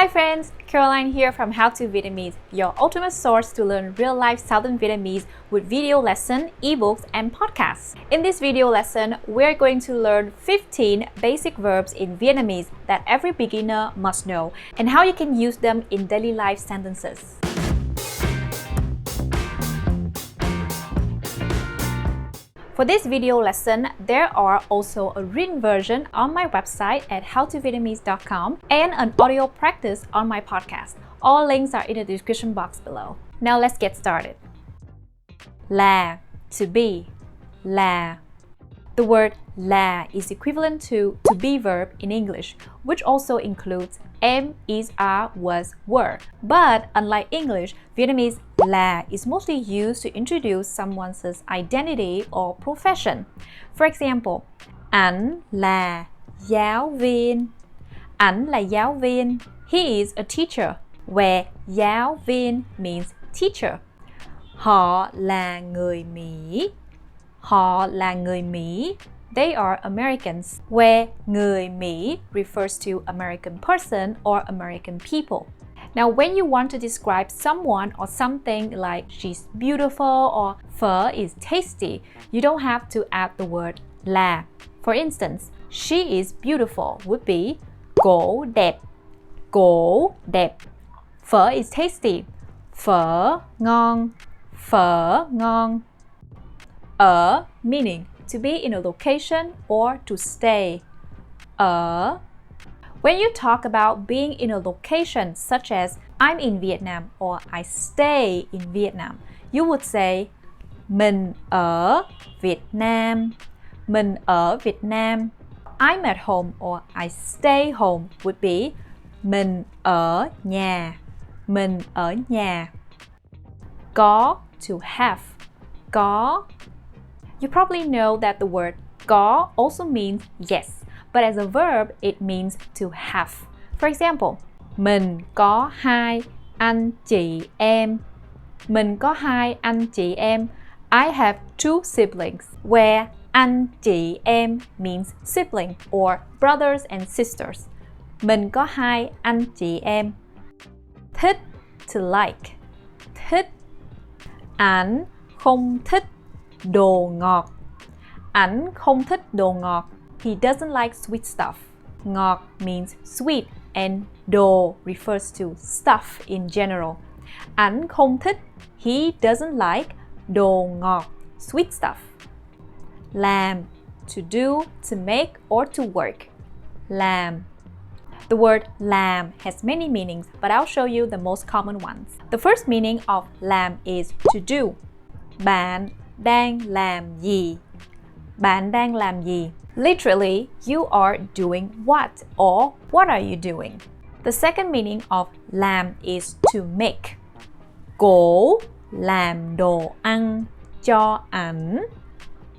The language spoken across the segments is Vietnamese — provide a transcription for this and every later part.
Hi friends, Caroline here from How to Vietnamese, your ultimate source to learn real-life Southern Vietnamese with video lesson, ebooks, and podcasts. In this video lesson, we're going to learn 15 basic verbs in Vietnamese that every beginner must know and how you can use them in daily life sentences. For this video lesson, there are also a written version on my website at howtovietnamese.com and an audio practice on my podcast. All links are in the description box below. Now let's get started. Là, to be, là. The word là is equivalent to be verb in English, which also includes am, is, are, was, were. But unlike English, Vietnamese là is mostly used to introduce someone's identity or profession. For example, ảnh là giáo viên. Ảnh là giáo viên. He is a teacher, where giáo viên means teacher. Họ là người Mỹ. Họ là người Mỹ. They are Americans, where người Mỹ refers to American person or American people. Now, when you want to describe someone or something like she's beautiful or phở is tasty, you don't have to add the word là. For instance, she is beautiful would be cổ đẹp. Cổ đẹp. Phở is tasty. Phở ngon. Phở ngon. Ở meaning to be in a location or to stay. Ở. When you talk about being in a location such as I'm in Vietnam or I stay in Vietnam, you would say mình ở Việt Nam. Mình ở Việt Nam. I'm at home or I stay home would be mình ở nhà. Mình ở nhà. Có, to have. Có. You probably know that the word có also means yes, but as a verb, it means to have. For example, mình có hai anh chị em. Mình có hai anh chị em. I have two siblings, where anh chị em means sibling or brothers and sisters. Mình có hai anh chị em. Thích, to like. Thích. Ảnh không thích đồ ngọt. Ảnh không thích đồ ngọt. He doesn't like sweet stuff. Ngọt means sweet and đồ refers to stuff in general. Ảnh không thích, he doesn't like đồ ngọt, sweet stuff. Làm, to do, to make, or to work. Làm. The word làm has many meanings, but I'll show you the most common ones. The first meaning of làm is to do. Bạn đang làm gì? Bạn đang làm gì? Literally, you are doing what or what are you doing? The second meaning of làm is to make. Cổ làm đồ ăn cho ảnh.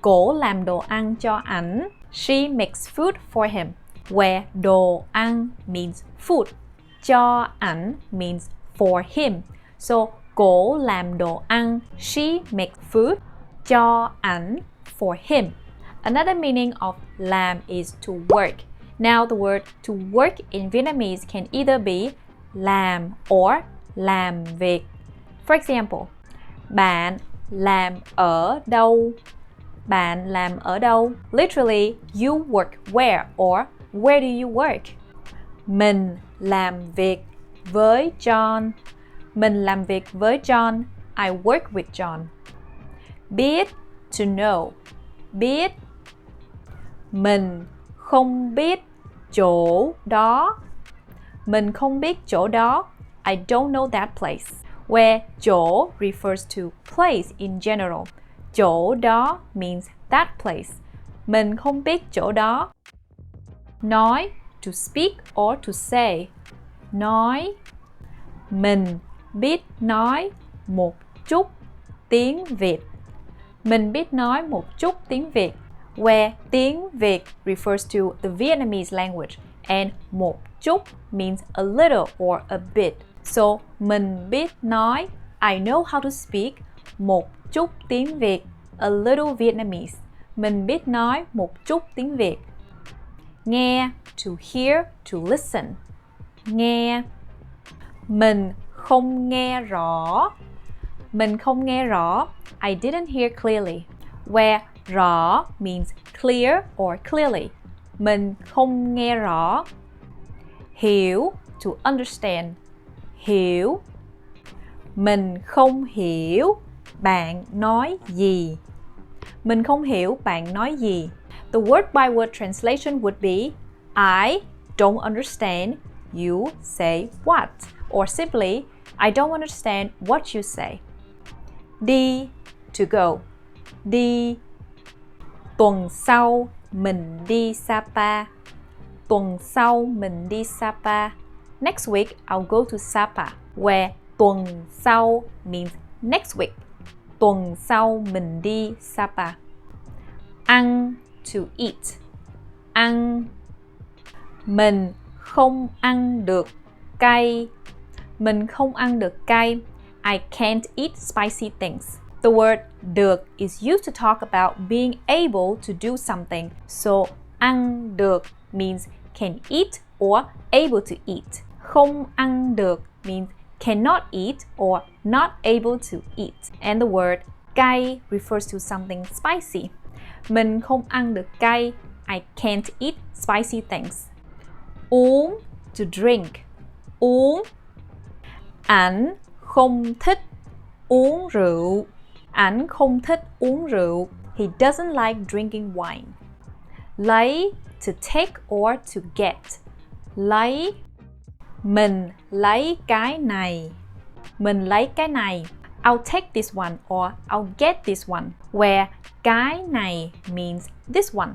Cổ làm đồ ăn cho ảnh. She makes food for him, where đồ ăn means food. Cho ảnh means for him. So, cổ làm đồ ăn. She makes food. Cho ảnh for him. Another meaning of làm is to work. Now the word to work in Vietnamese can either be làm or làm việc. For example, bạn làm ở đâu? Bạn làm ở đâu? Literally, you work where or where do you work? Mình làm việc với John. Mình làm việc với John. I work with John. Biết, to know. Biết. Mình không biết chỗ đó. Mình không biết chỗ đó. I don't know that place. Where chỗ refers to place in general. Chỗ đó means that place. Mình không biết chỗ đó. Nói, to speak or to say. Nói. Mình biết nói một chút tiếng Việt. Mình biết nói một chút tiếng Việt. Where tiếng Việt refers to the Vietnamese language and một chút means a little or a bit. So, mình biết nói, I know how to speak một chút tiếng Việt, a little Vietnamese. Mình biết nói một chút tiếng Việt. Nghe, to hear, to listen. Nghe. Mình không nghe rõ. Mình không nghe rõ. I didn't hear clearly. Where rõ means clear or clearly. Mình không nghe rõ. Hiểu, to understand. Hiểu. Mình không hiểu bạn nói gì. Mình không hiểu bạn nói gì. The word by word translation would be I don't understand you say what, or simply I don't understand what you say. Đi, to go. Đi. Tuần sau mình đi Sapa. Tuần sau mình đi Sapa. Next week I'll go to Sapa, where tuần sau means next week. Tuần sau mình đi Sapa. Ăn, to eat. Ăn. Mình không ăn được cay. Mình không ăn được cay. I can't eat spicy things. The word được is used to talk about being able to do something. So, ăn được means can eat or able to eat. Không ăn được means cannot eat or not able to eat. And the word cay refers to something spicy. Mình không ăn được cay. I can't eat spicy things. Uống, to drink. Uống. Ảnh không thích uống rượu. Ảnh không thích uống rượu. He doesn't like drinking wine. Lấy, to take or to get. Lấy. Mình lấy cái này. Mình lấy cái này. I'll take this one or I'll get this one, where cái này means this one.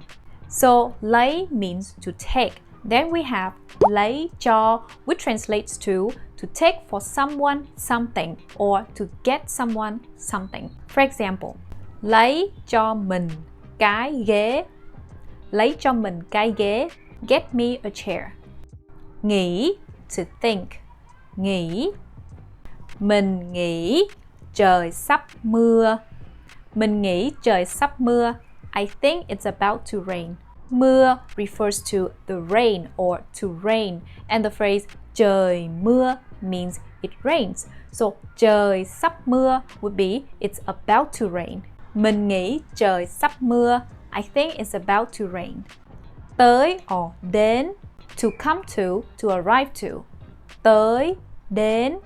So, lấy means to take. Then we have lấy cho, which translates to take for someone something or to get someone something. For example, lấy cho mình cái ghế. Lấy cho mình cái ghế. Get me a chair. Nghĩ, to think. Nghĩ. Mình nghĩ trời sắp mưa. Mình nghĩ trời sắp mưa. I think it's about to rain. Mưa refers to the rain or to rain, and the phrase trời mưa means it rains. So trời sắp mưa would be it's about to rain. Mình nghĩ trời sắp mưa. I think it's about to rain. Tới or đến, to come to arrive to. Tới, đến.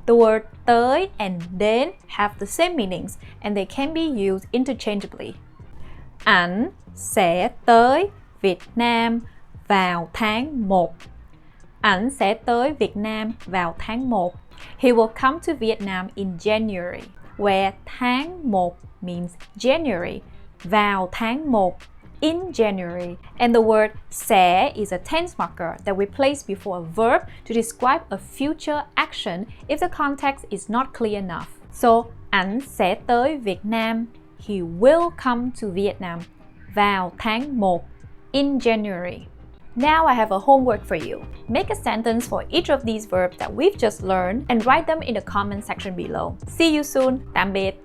The word tới and đến have the same meanings and they can be used interchangeably. Ảnh sẽ tới Việt Nam vào tháng 1. Ảnh sẽ tới Việt Nam vào tháng 1. He will come to Vietnam in January, where tháng 1 means January. Vào tháng 1, in January. And the word sẽ is a tense marker that we place before a verb to describe a future action if the context is not clear enough. So, ảnh sẽ tới Việt Nam. He will come to Vietnam vào tháng 1, in January. Now I have a homework for you. Make a sentence for each of these verbs that we've just learned and write them in the comment section below. See you soon. Tạm biệt.